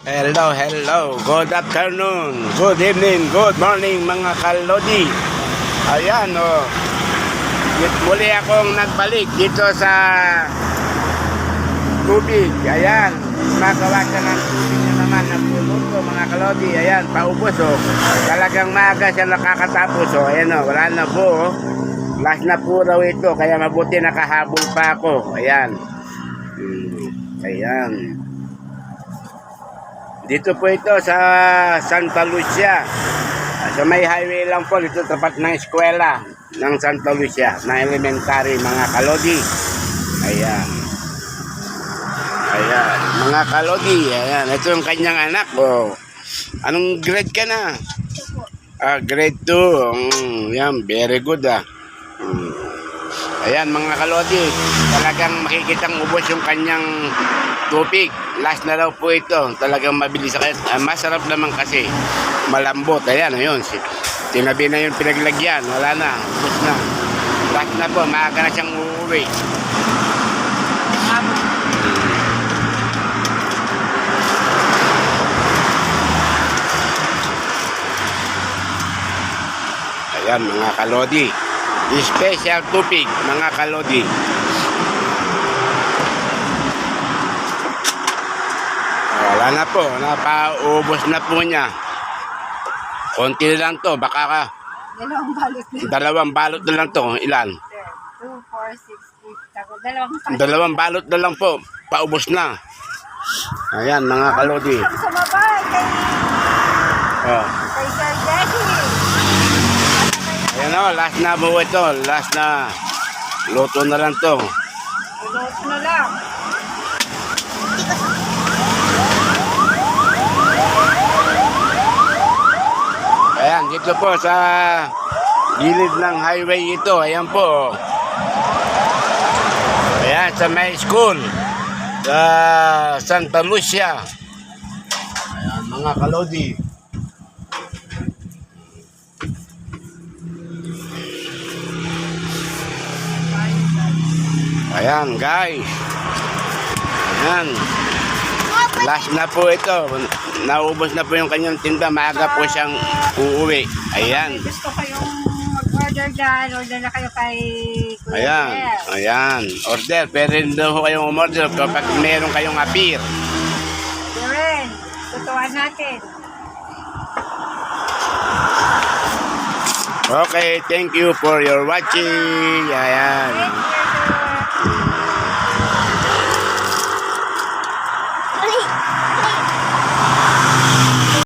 Hello, hello. Good afternoon, good evening, good morning mga kalodi. Ayan o. Muli akong nagbalik dito sa tubig. Ayan. Makawasan ng tubig na naman ng puno ko mga kalodi. Ayan, paubos o. Talagang maaga siya nakakatapos o. Ayan o, wala na po o. Last na po raw ito. Kaya mabuti nakahabol pa ako. Ayan. Ayan. Dito po ito sa Santa Lucia. Sa may highway lang po. Dito tapat ng eskwela ng Santa Lucia. Na elementary mga kalodi. Ayan. Ayan. Mga kalodi. Ayan. Ito yung kanyang anak. Oh. Anong grade ka na? Grade 2. Yan. Very good ah. Ayan mga kalodi. Talagang makikitang ubos yung kanyang tubig. Last na daw po ito. Talagang mabilis. Masarap naman kasi. Malambot. Ayan, ayun. Tinabi na yung pinaglagyan. Wala na. Ubus na. Last na po. Maaga na siyang uuwi. Ayan mga kalodi. Special tubig mga kalodi. Wala na po, napaubos na po niya. Konti lang to, baka ka. Dalawang balot na lang to, ilan? 2, 4, 6, 8. Dalawang balot na lang po, paubos na. Ayan mga kalodi. Sumabay kay Sir Jesse. Ayan o, last na po ito, last na. Luto na lang to. Ulot na lang. Ayan, dito po sa gilid ng highway ito. Ayan po. Ayan, sa may school. Sa Santa Lucia. Ayan, mga kalodi. Ayan, guys. Ayan. Last na po ito. Naubos na po yung kanyang tinda. Maaga po siyang uuwi. Ayan. Gusto kayong mag-order dyan. Order na kayo kay Kuya Ayan. Jeff. Ayan. Order. Pero hindi ho kayong umorder kapag meron kayong appear. Yun. Tutuan natin. Okay. Thank you for your watching. Ayan. Thank you.